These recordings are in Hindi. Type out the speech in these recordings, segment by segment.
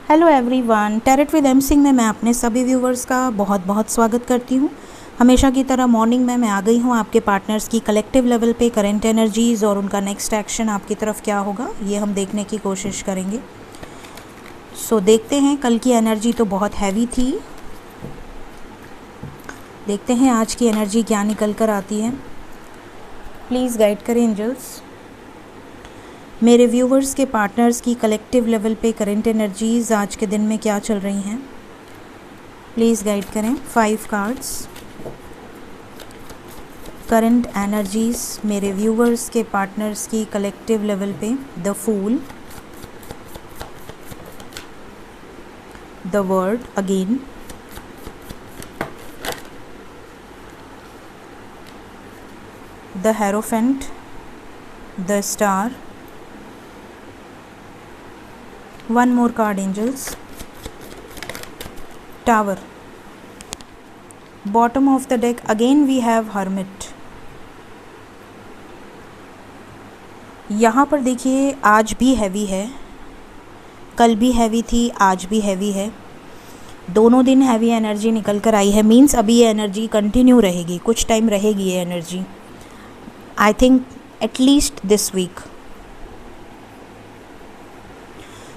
Hello everyone, tarot with M Singh में मैं अपने सभी व्यूवर्स का बहुत बहुत स्वागत करती हूँ। हमेशा की तरह मॉर्निंग में मैं आ गई हूँ आपके पार्टनर्स की कलेक्टिव लेवल पे करंट एनर्जीज़ और उनका नेक्स्ट एक्शन आपकी तरफ क्या होगा ये हम देखने की कोशिश करेंगे। सो देखते हैं, कल की एनर्जी तो बहुत हैवी थी। देखते हैं आज की एनर्जी क्या निकल कर आती है। प्लीज़ गाइड करें एंजल्स। मेरे व्यूवर्स के पार्टनर्स की कलेक्टिव लेवल पे करंट एनर्जीज़ आज के दिन में क्या चल रही हैं, प्लीज़ गाइड करें। 5 कार्ड्स करंट एनर्जीज़ मेरे व्यूवर्स के पार्टनर्स की कलेक्टिव लेवल पे। The fool, the world again, the hierophant, the star. One more card angels, tower. Bottom of the deck again we have hermit. यहाँ पर देखिए आज भी हैवी है, कल भी हैवी थी, आज भी हैवी है। दोनों दिन हैवी एनर्जी निकल कर आई है। मीन्स अभी ये एनर्जी कंटिन्यू रहेगी, कुछ टाइम रहेगी ये energy. I think at least this week.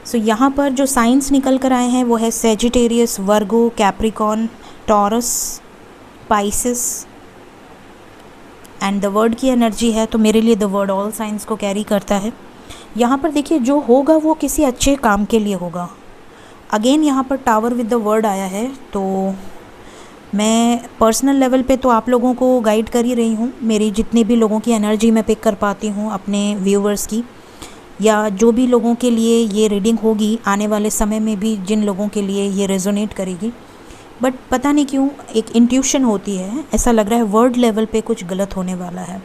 So यहाँ पर जो साइंस निकल कर आए हैं वो है Sagittarius, Virgo, Capricorn, taurus, Pisces and the word की एनर्जी है। तो मेरे लिए द वर्ड ऑल साइंस को कैरी करता है। यहाँ पर देखिए जो होगा वो किसी अच्छे काम के लिए होगा। अगेन यहाँ पर टावर विद द वर्ड आया है। तो मैं पर्सनल लेवल पे तो आप लोगों को गाइड कर ही रही हूँ। मेरी जितने भी लोगों की एनर्जी मैं पिक कर पाती हूँ अपने व्यूवर्स की, या जो भी लोगों के लिए ये रीडिंग होगी आने वाले समय में भी, जिन लोगों के लिए ये रेजोनेट करेगी। बट पता नहीं क्यों एक इंट्यूशन होती है, ऐसा लग रहा है वर्ड लेवल पे कुछ गलत होने वाला है।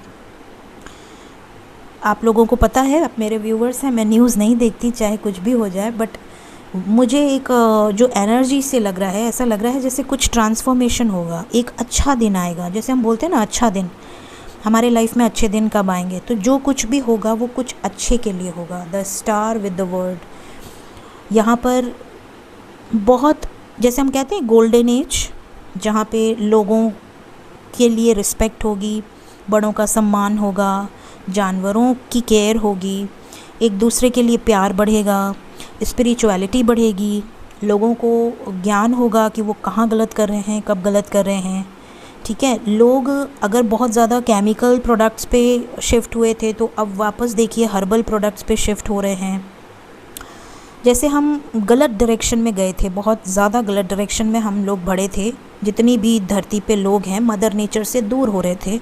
आप लोगों को पता है, आप मेरे व्यूवर्स हैं, मैं न्यूज़ नहीं देखती चाहे कुछ भी हो जाए, बट मुझे एक जो एनर्जी से लग रहा है, ऐसा लग रहा है जैसे कुछ ट्रांसफॉर्मेशन होगा, एक अच्छा दिन आएगा। जैसे हम बोलते हैं ना अच्छा दिन, हमारे लाइफ में अच्छे दिन कब आएंगे, तो जो कुछ भी होगा वो कुछ अच्छे के लिए होगा। The star with the word, यहाँ पर बहुत जैसे हम कहते हैं गोल्डन एज, जहाँ पे लोगों के लिए रिस्पेक्ट होगी, बड़ों का सम्मान होगा, जानवरों की केयर होगी, एक दूसरे के लिए प्यार बढ़ेगा, स्पिरिचुअलिटी बढ़ेगी, लोगों को ज्ञान होगा कि वो कहाँ गलत कर रहे हैं, कब गलत कर रहे हैं। ठीक है, लोग अगर बहुत ज़्यादा केमिकल प्रोडक्ट्स पे शिफ्ट हुए थे तो अब वापस देखिए हर्बल प्रोडक्ट्स पे शिफ्ट हो रहे हैं। जैसे हम गलत डायरेक्शन में गए थे, बहुत ज़्यादा गलत डायरेक्शन में हम लोग बढ़े थे। जितनी भी धरती पे लोग हैं मदर नेचर से दूर हो रहे थे।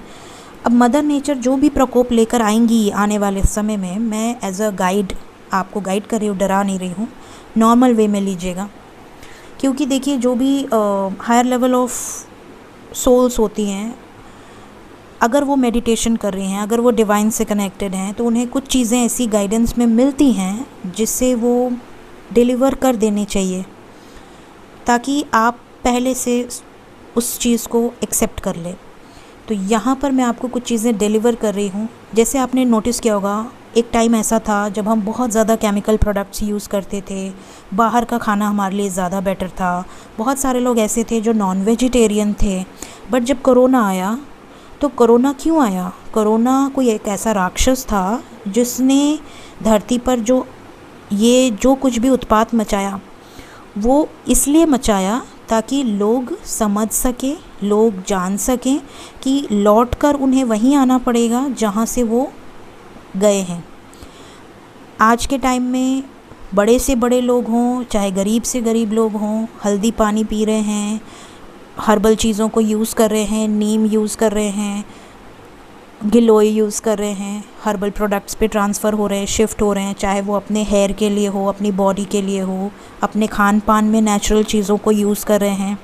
अब मदर नेचर जो भी प्रकोप लेकर आएंगी आने वाले समय में, मैं एज अ गाइड आपको गाइड कर रही हूँ, डरा नहीं रही हूँ। नॉर्मल वे में लीजिएगा, क्योंकि देखिए जो भी हायर लेवल ऑफ सोल्स होती हैं, अगर वो मेडिटेशन कर रही हैं, अगर वो डिवाइन से कनेक्टेड हैं, तो उन्हें कुछ चीज़ें ऐसी गाइडेंस में मिलती हैं जिससे वो डिलीवर कर देनी चाहिए, ताकि आप पहले से उस चीज़ को एक्सेप्ट कर लें। तो यहाँ पर मैं आपको कुछ चीज़ें डिलीवर कर रही हूँ। जैसे आपने नोटिस किया होगा, एक टाइम ऐसा था जब हम बहुत ज़्यादा केमिकल प्रोडक्ट्स यूज़ करते थे, बाहर का खाना हमारे लिए ज़्यादा बेटर था। बहुत सारे लोग ऐसे थे जो नॉन वेजिटेरियन थे। बट जब कोरोना आया, तो कोरोना क्यों आया? कोरोना कोई एक ऐसा राक्षस था जिसने धरती पर जो कुछ भी उत्पात मचाया, वो इसलिए मचाया ताकि लोग समझ सकें, लोग जान सकें कि लौटकर उन्हें वहीं आना पड़ेगा जहाँ से वो गए हैं। आज के टाइम में बड़े से बड़े लोग हों, चाहे गरीब से गरीब लोग हों, हल्दी पानी पी रहे हैं, हर्बल चीज़ों को यूज़ कर रहे हैं, नीम यूज़ कर रहे हैं, गिलोय यूज़ कर रहे हैं, हर्बल प्रोडक्ट्स पे ट्रांसफ़र हो रहे हैं, शिफ्ट हो रहे हैं, चाहे वो अपने हेयर के लिए हो, अपनी बॉडी के लिए हो, अपने खान पान में नेचुरल चीज़ों को यूज़ कर रहे हैं।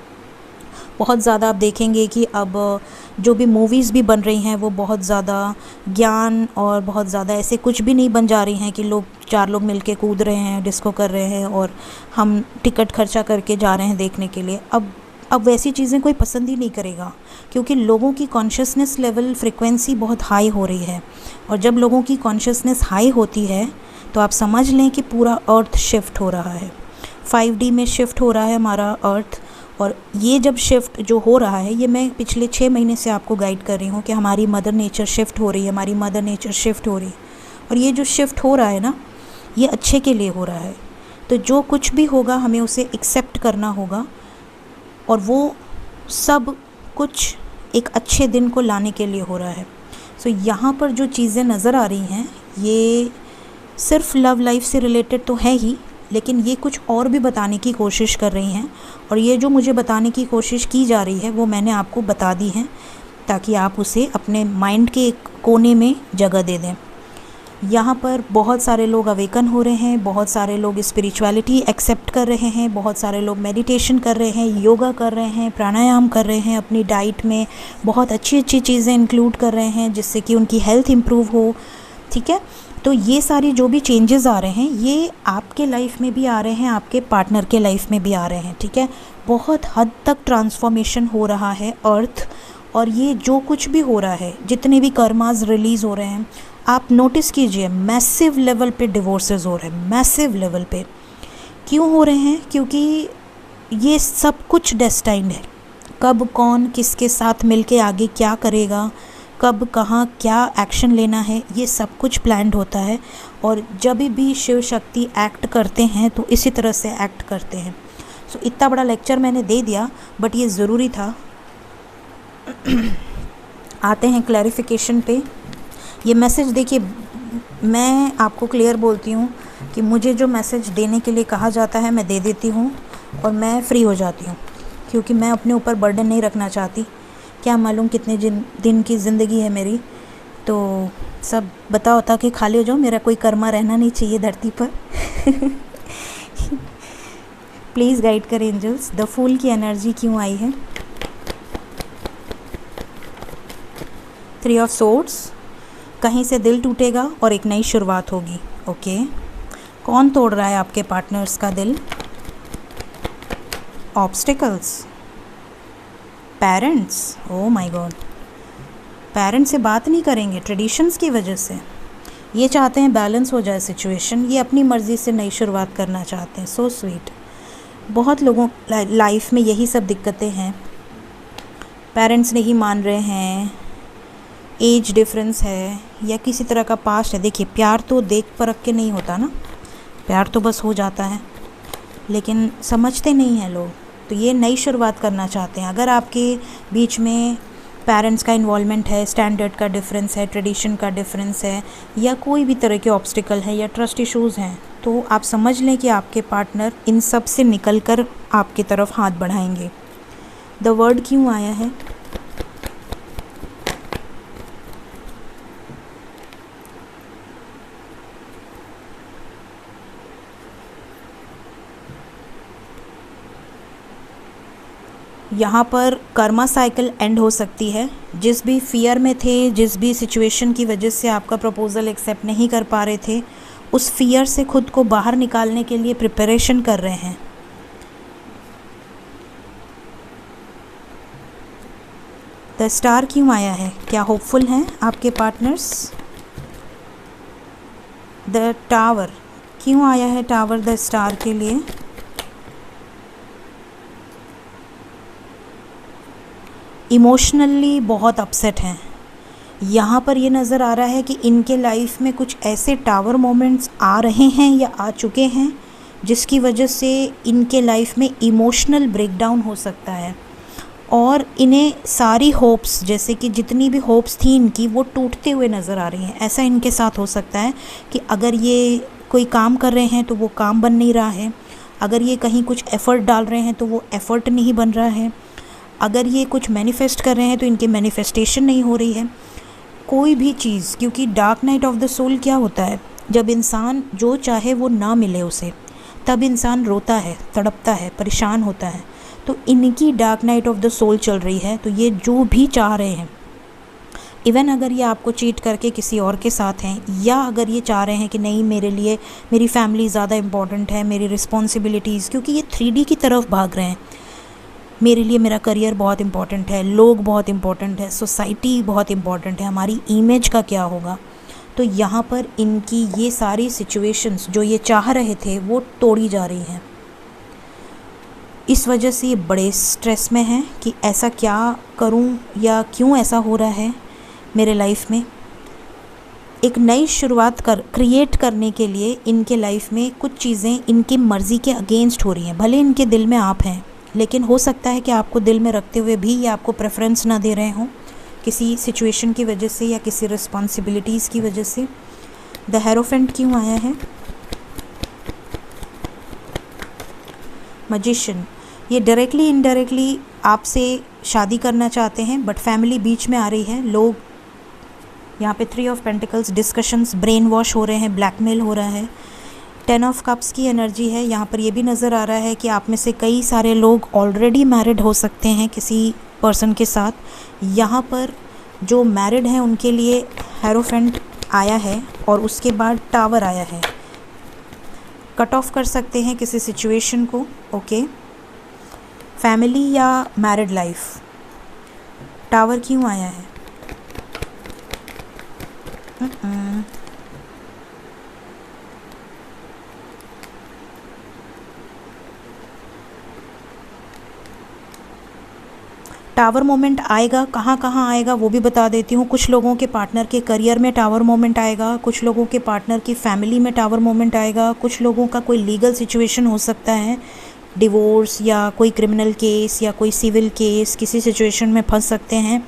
बहुत ज़्यादा आप देखेंगे कि अब जो भी मूवीज़ भी बन रही हैं वो बहुत ज़्यादा ज्ञान और बहुत ज़्यादा ऐसे कुछ भी नहीं बन जा रही हैं कि लोग 4 लोग मिलके कूद रहे हैं, डिस्को कर रहे हैं और हम टिकट खर्चा करके जा रहे हैं देखने के लिए। अब वैसी चीज़ें कोई पसंद ही नहीं करेगा, क्योंकि लोगों की कॉन्शियसनेस लेवल फ्रिक्वेंसी बहुत हाई हो रही है। और जब लोगों की कॉन्शियसनेस हाई होती है तो आप समझ लें कि पूरा अर्थ शिफ्ट हो रहा है। 5D में शिफ्ट हो रहा है हमारा अर्थ। और ये जब शिफ्ट जो हो रहा है, ये मैं पिछले 6 महीने से आपको गाइड कर रही हूँ कि हमारी मदर नेचर शिफ्ट हो रही है, हमारी मदर नेचर शिफ्ट हो रही है। और ये जो शिफ्ट हो रहा है ना, ये अच्छे के लिए हो रहा है। तो जो कुछ भी होगा हमें उसे एक्सेप्ट करना होगा, और वो सब कुछ एक अच्छे दिन को लाने के लिए हो रहा है। सो यहाँ पर जो चीज़ें नज़र आ रही हैं, ये सिर्फ लव लाइफ से रिलेटेड तो है ही, लेकिन ये कुछ और भी बताने की कोशिश कर रही हैं। और ये जो मुझे बताने की कोशिश की जा रही है वो मैंने आपको बता दी है, ताकि आप उसे अपने माइंड के एक कोने में जगह दे दें। यहाँ पर बहुत सारे लोग अवेकन हो रहे हैं, बहुत सारे लोग स्पिरिचुअलिटी एक्सेप्ट कर रहे हैं, बहुत सारे लोग मेडिटेशन कर रहे हैं, योगा कर रहे हैं, प्राणायाम कर रहे हैं, अपनी डाइट में बहुत अच्छी अच्छी चीज़ें इंक्लूड कर रहे हैं जिससे कि उनकी हेल्थ इम्प्रूव हो। ठीक है, तो ये सारी जो भी चेंजेस आ रहे हैं, ये आपके लाइफ में भी आ रहे हैं, आपके पार्टनर के लाइफ में भी आ रहे हैं। ठीक है, बहुत हद तक ट्रांसफॉर्मेशन हो रहा है अर्थ। और ये जो कुछ भी हो रहा है, जितने भी कर्मास रिलीज़ हो रहे हैं, आप नोटिस कीजिए मैसिव लेवल पे डिवोर्सेस हो रहे हैं, मैसिव लेवल पे। क्यों हो रहे हैं? क्योंकि ये सब कुछ डेस्टाइंड है। कब कौन किसके साथ मिलके आगे क्या करेगा, कब कहाँ क्या एक्शन लेना है, ये सब कुछ प्लान्ड होता है। और जब भी शिव शक्ति एक्ट करते हैं तो इसी तरह से एक्ट करते हैं। सो इतना बड़ा लेक्चर मैंने दे दिया, बट ये ज़रूरी था। आते हैं क्लैरिफिकेशन पे। ये मैसेज देखिए, मैं आपको क्लियर बोलती हूँ कि मुझे जो मैसेज देने के लिए कहा जाता है मैं दे देती हूँ और मैं फ्री हो जाती हूँ, क्योंकि मैं अपने ऊपर बर्डन नहीं रखना चाहती। क्या मालूम कितने दिन की ज़िंदगी है मेरी, तो सब बता के खाली हो जाओ, मेरा कोई कर्मा रहना नहीं चाहिए धरती पर। प्लीज़ गाइड करें एंजल्स, द फूल की एनर्जी क्यों आई है? 3 ऑफ सोर्ड्स, कहीं से दिल टूटेगा और एक नई शुरुआत होगी। ओके, कौन तोड़ रहा है आपके पार्टनर्स का दिल? Obstacles, parents, oh my God, parents से बात नहीं करेंगे ट्रेडिशंस की वजह से। ये चाहते हैं बैलेंस हो जाए सिचुएशन, ये अपनी मर्ज़ी से नई शुरुआत करना चाहते हैं। So sweet. बहुत लोगों लाइफ में यही सब दिक्कतें हैं, पेरेंट्स नहीं मान रहे हैं, एज डिफरेंस है या किसी तरह का पास्ट है। देखिए, प्यार तो देख परख के नहीं होता ना, प्यार तो बस हो जाता है, लेकिन समझते नहीं हैं लोग। तो ये नई शुरुआत करना चाहते हैं। अगर आपके बीच में पेरेंट्स का इन्वॉल्वमेंट है, स्टैंडर्ड का डिफरेंस है, ट्रेडिशन का डिफरेंस है, या कोई भी तरह के ऑब्स्टिकल है या ट्रस्ट इश्यूज़ हैं, तो आप समझ लें कि आपके पार्टनर इन सब से निकल कर आपकी तरफ हाथ बढ़ाएंगे। द वर्ड क्यों आया है? यहाँ पर कर्मा साइकिल एंड हो सकती है। जिस भी फियर में थे, जिस भी सिचुएशन की वजह से आपका प्रपोज़ल एक्सेप्ट नहीं कर पा रहे थे, उस फियर से खुद को बाहर निकालने के लिए प्रिपरेशन कर रहे हैं। द स्टार क्यों आया है? क्या होपफुल हैं आपके पार्टनर्स? द टावर क्यों आया है? टावर द स्टार के लिए इमोशनली बहुत अपसेट हैं। यहाँ पर ये नज़र आ रहा है कि इनके लाइफ में कुछ ऐसे टावर मोमेंट्स आ रहे हैं या आ चुके हैं जिसकी वजह से इनके लाइफ में इमोशनल ब्रेकडाउन हो सकता है, और इन्हें सारी होप्स, जैसे कि जितनी भी होप्स थी इनकी, वो टूटते हुए नज़र आ रही हैं। ऐसा इनके साथ हो सकता है कि अगर ये कोई काम कर रहे हैं तो वो काम बन नहीं रहा है, अगर ये कहीं कुछ एफ़र्ट डाल रहे हैं तो वो एफ़र्ट नहीं बन रहा है, अगर ये कुछ मैनिफेस्ट कर रहे हैं तो इनकी मैनिफेस्टेशन नहीं हो रही है, कोई भी चीज़। क्योंकि dark night of the soul क्या होता है? जब इंसान जो चाहे वो ना मिले उसे, तब इंसान रोता है, तड़पता है, परेशान होता है। तो इनकी dark night of the soul चल रही है। तो ये जो भी चाह रहे हैं, इवन अगर ये आपको चीट करके किसी और के साथ हैं, या अगर ये चाह रहे हैं कि नहीं, मेरे लिए मेरी फैमिली ज़्यादा इम्पॉर्टेंट है, मेरी रिस्पॉन्सिबिलिटीज़, क्योंकि ये 3D की तरफ भाग रहे हैं। मेरे लिए मेरा करियर बहुत इम्पॉर्टेंट है, लोग बहुत इम्पॉर्टेंट है, सोसाइटी बहुत इम्पॉर्टेंट है, हमारी इमेज का क्या होगा। तो यहाँ पर इनकी ये सारी सिचुएशंस जो ये चाह रहे थे वो तोड़ी जा रही हैं। इस वजह से ये बड़े स्ट्रेस में हैं कि ऐसा क्या करूं या क्यों ऐसा हो रहा है मेरे लाइफ में। एक नई शुरुआत क्रिएट करने के लिए इनके लाइफ में कुछ चीज़ें इनकी मर्ज़ी के अगेंस्ट हो रही हैं। भले इनके दिल में आप हैं, लेकिन हो सकता है कि आपको दिल में रखते हुए भी ये आपको प्रेफरेंस ना दे रहे हों, किसी सिचुएशन की वजह से या किसी रिस्पॉन्सिबिलिटीज़ की वजह से। द हेरोफेंट क्यों आया है? मैजिशियन, ये डायरेक्टली इनडायरेक्टली आपसे शादी करना चाहते हैं, बट फैमिली बीच में आ रही है। लोग यहाँ पे 3 of pentacles, discussions, brain wash हो रहे हैं, ब्लैकमेल हो रहा है। 10 ऑफ कप्स की एनर्जी है। यहाँ पर ये भी नज़र आ रहा है कि आप में से कई सारे लोग ऑलरेडी मैरिड हो सकते हैं किसी पर्सन के साथ। यहाँ पर जो मैरिड हैं उनके लिए हेरोफेंट आया है और उसके बाद टावर आया है। कट ऑफ कर सकते हैं किसी सिचुएशन को। ओके, फैमिली या मैरिड लाइफ। टावर क्यों आया है? टावर मोमेंट आएगा, कहाँ कहाँ आएगा वो भी बता देती हूँ। कुछ लोगों के पार्टनर के करियर में टावर मोमेंट आएगा, कुछ लोगों के पार्टनर की फैमिली में टावर मोमेंट आएगा, कुछ लोगों का कोई लीगल सिचुएशन हो सकता है, डिवोर्स या कोई क्रिमिनल केस या कोई सिविल केस, किसी सिचुएशन में फंस सकते हैं,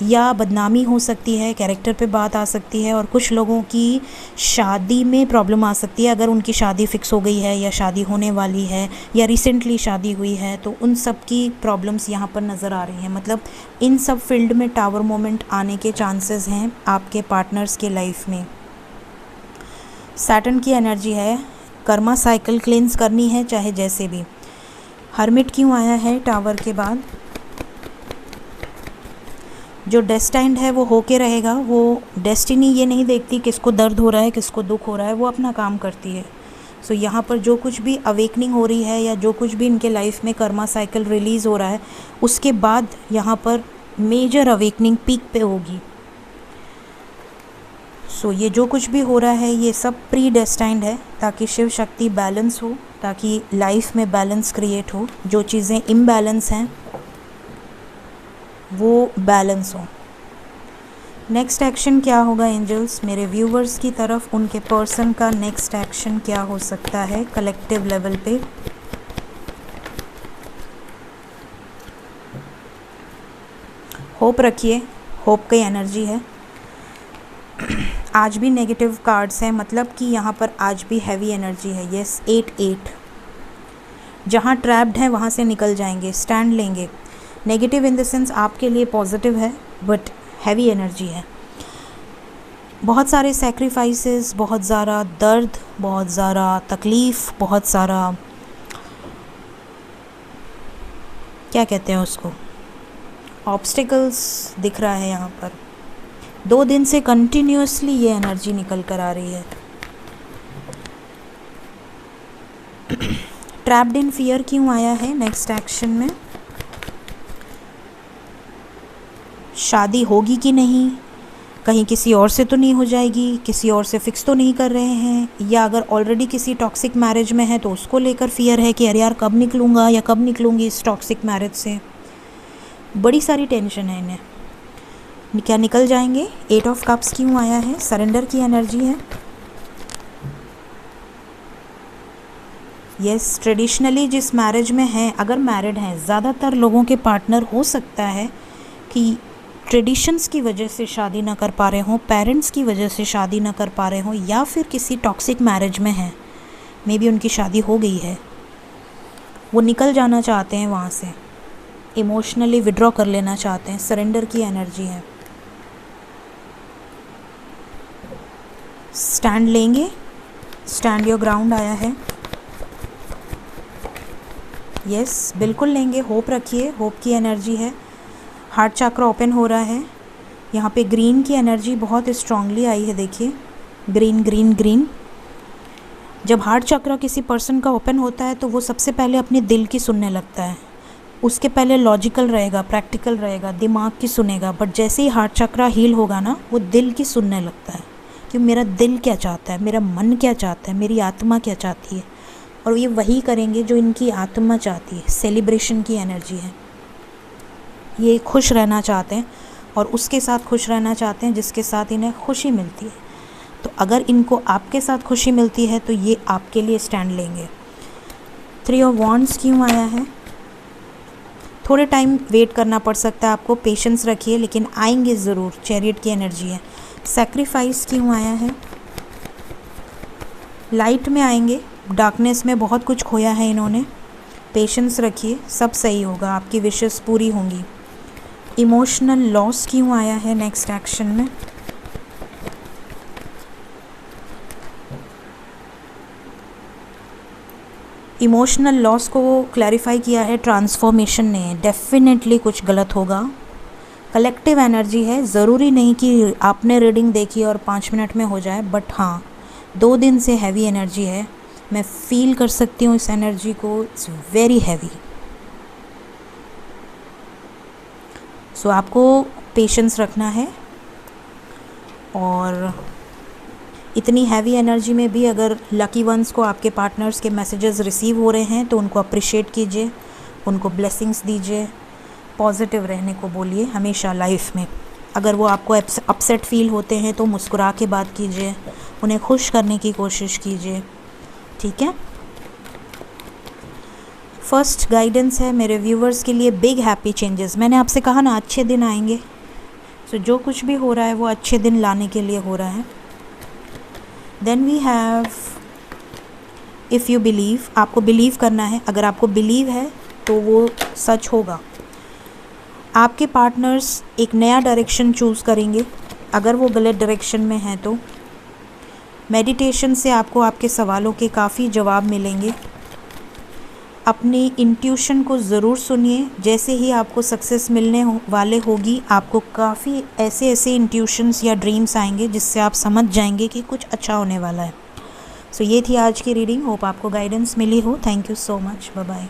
या बदनामी हो सकती है, कैरेक्टर पे बात आ सकती है। और कुछ लोगों की शादी में प्रॉब्लम आ सकती है, अगर उनकी शादी फ़िक्स हो गई है या शादी होने वाली है या रिसेंटली शादी हुई है, तो उन सब की प्रॉब्लम्स यहाँ पर नज़र आ रही हैं। मतलब इन सब फील्ड में टावर मोमेंट आने के चांसेस हैं आपके पार्टनर्स के लाइफ में। सैटर्न की एनर्जी है, कर्मा साइकिल क्लींस करनी है चाहे जैसे भी। हर्मिट क्यों आया है टावर के बाद? जो डेस्टाइंड है वो होके रहेगा। वो डेस्टिनी ये नहीं देखती किसको दर्द हो रहा है, किसको दुख हो रहा है, वो अपना काम करती है। सो यहाँ पर जो कुछ भी अवेकनिंग हो रही है या जो कुछ भी इनके लाइफ में कर्मा साइकिल रिलीज़ हो रहा है, उसके बाद यहाँ पर मेजर अवेकनिंग पीक पे होगी। सो ये जो कुछ भी हो रहा है ये सब प्री डेस्टाइंड है, ताकि शिव शक्ति बैलेंस हो, ताकि लाइफ में बैलेंस क्रिएट हो, जो चीज़ें इम्बैलेंस हैं वो बैलेंस हो। नेक्स्ट एक्शन क्या होगा एंजल्स मेरे व्यूवर्स की तरफ? उनके पर्सन का नेक्स्ट एक्शन क्या हो सकता है कलेक्टिव लेवल पे? होप रखिए, होप की एनर्जी है। आज भी नेगेटिव कार्ड्स हैं, मतलब कि यहाँ पर आज भी हैवी एनर्जी है। यस, 8-8। जहाँ ट्रैप्ड हैं वहाँ से निकल जाएंगे, स्टैंड लेंगे। नेगेटिव इन द सेंस आपके लिए पॉजिटिव है, बट हैवी एनर्जी है। बहुत सारे सैक्रिफाइसेस, बहुत ज़्यादा दर्द, बहुत ज़्यादा तकलीफ़, बहुत सारा क्या कहते हैं उसको, ऑब्स्टिकल्स दिख रहा है यहाँ पर। 2 दिन से कंटिन्यूसली ये एनर्जी निकल कर आ रही है। ट्रैप्ड इन फियर क्यों आया है नेक्स्ट एक्शन में? शादी होगी कि नहीं, कहीं किसी और से तो नहीं हो जाएगी, किसी और से फिक्स तो नहीं कर रहे हैं, या अगर ऑलरेडी किसी टॉक्सिक मैरिज में है तो उसको लेकर फियर है कि अरे यार कब निकलूँगा या कब निकलूँगी इस टॉक्सिक मैरिज से। बड़ी सारी टेंशन है इन्हें, क्या निकल जाएंगे। 8 ऑफ कप्स क्यों आया है? सरेंडर की एनर्जी है। यस, ट्रेडिशनली जिस मैरिज में हैं, अगर मैरिड हैं, ज़्यादातर लोगों के पार्टनर हो सकता है कि ट्रेडिशंस की वजह से शादी ना कर पा रहे हों, पेरेंट्स की वजह से शादी ना कर पा रहे हों, या फिर किसी टॉक्सिक मैरिज में हैं, मे बी उनकी शादी हो गई है, वो निकल जाना चाहते हैं वहाँ से, इमोशनली विड्रॉ कर लेना चाहते हैं। सरेंडर की एनर्जी है। स्टैंड लेंगे, स्टैंड योर ग्राउंड आया है। यस, बिल्कुल लेंगे, होप रखिए, होप की एनर्जी है। हार्ट चक्र ओपन हो रहा है। यहाँ पे ग्रीन की एनर्जी बहुत स्ट्रांगली आई है, देखिए, ग्रीन ग्रीन ग्रीन। जब हार्ट चक्र किसी पर्सन का ओपन होता है तो वो सबसे पहले अपने दिल की सुनने लगता है, उसके पहले लॉजिकल रहेगा, प्रैक्टिकल रहेगा, दिमाग की सुनेगा, बट जैसे ही हार्ट चक्र हील होगा ना, वो दिल की सुनने लगता है कि मेरा दिल क्या चाहता है, मेरा मन क्या चाहता है, मेरी आत्मा क्या चाहती है। और ये वही करेंगे जो इनकी आत्मा चाहती है। सेलिब्रेशन की एनर्जी है, ये खुश रहना चाहते हैं और उसके साथ खुश रहना चाहते हैं जिसके साथ इन्हें खुशी मिलती है। तो अगर इनको आपके साथ खुशी मिलती है तो ये आपके लिए स्टैंड लेंगे। 3 ऑफ वॉन्ड्स क्यों आया है? थोड़े टाइम वेट करना पड़ सकता है आपको, पेशेंस रखिए, लेकिन आएंगे ज़रूर। चैरियट की एनर्जी है। सैक्रिफाइस क्यों आया है? लाइट में आएंगे, डार्कनेस में बहुत कुछ खोया है इन्होंने। पेशेंस रखिए, सब सही होगा, आपकी विशेस पूरी होंगी। इमोशनल लॉस क्यों आया है नेक्स्ट एक्शन में? इमोशनल लॉस को क्लैरिफाई किया है ट्रांसफॉर्मेशन ने। डेफिनेटली कुछ गलत होगा। कलेक्टिव एनर्जी है, ज़रूरी नहीं कि आपने रीडिंग देखी और 5 मिनट में हो जाए, बट हाँ 2 दिन से हैवी एनर्जी है, मैं फील कर सकती हूँ इस एनर्जी को। It's very heavy. सो आपको पेशेंस रखना है और इतनी हैवी एनर्जी में भी अगर लकी वंस को आपके पार्टनर्स के मैसेजेस रिसीव हो रहे हैं तो उनको अप्रिशिएट कीजिए, उनको ब्लेसिंग्स दीजिए, पॉजिटिव रहने को बोलिए हमेशा लाइफ में। अगर वो आपको अपसेट फील होते हैं तो मुस्कुरा के बात कीजिए, उन्हें खुश करने की कोशिश कीजिए, ठीक है। फर्स्ट गाइडेंस है मेरे व्यूवर्स के लिए, बिग हैप्पी चेंजेस। मैंने आपसे कहा ना अच्छे दिन आएंगे, सो जो कुछ भी हो रहा है वो अच्छे दिन लाने के लिए हो रहा है। Then we have if you believe, आपको बिलीव करना है। अगर आपको बिलीव है तो वो सच होगा। आपके पार्टनर्स एक नया डायरेक्शन चूज़ करेंगे। अगर वो गलत डायरेक्शन में हैं तो मेडिटेशन से आपको आपके सवालों के काफ़ी जवाब मिलेंगे। अपनी इंट्यूशन को ज़रूर सुनिए। जैसे ही आपको सक्सेस मिलने वाले होगी, आपको काफ़ी ऐसे इंट्यूशंस या ड्रीम्स आएंगे जिससे आप समझ जाएंगे कि कुछ अच्छा होने वाला है। सो ये थी आज की रीडिंग। होप आपको गाइडेंस मिली हो। Thank you so much. Bye bye.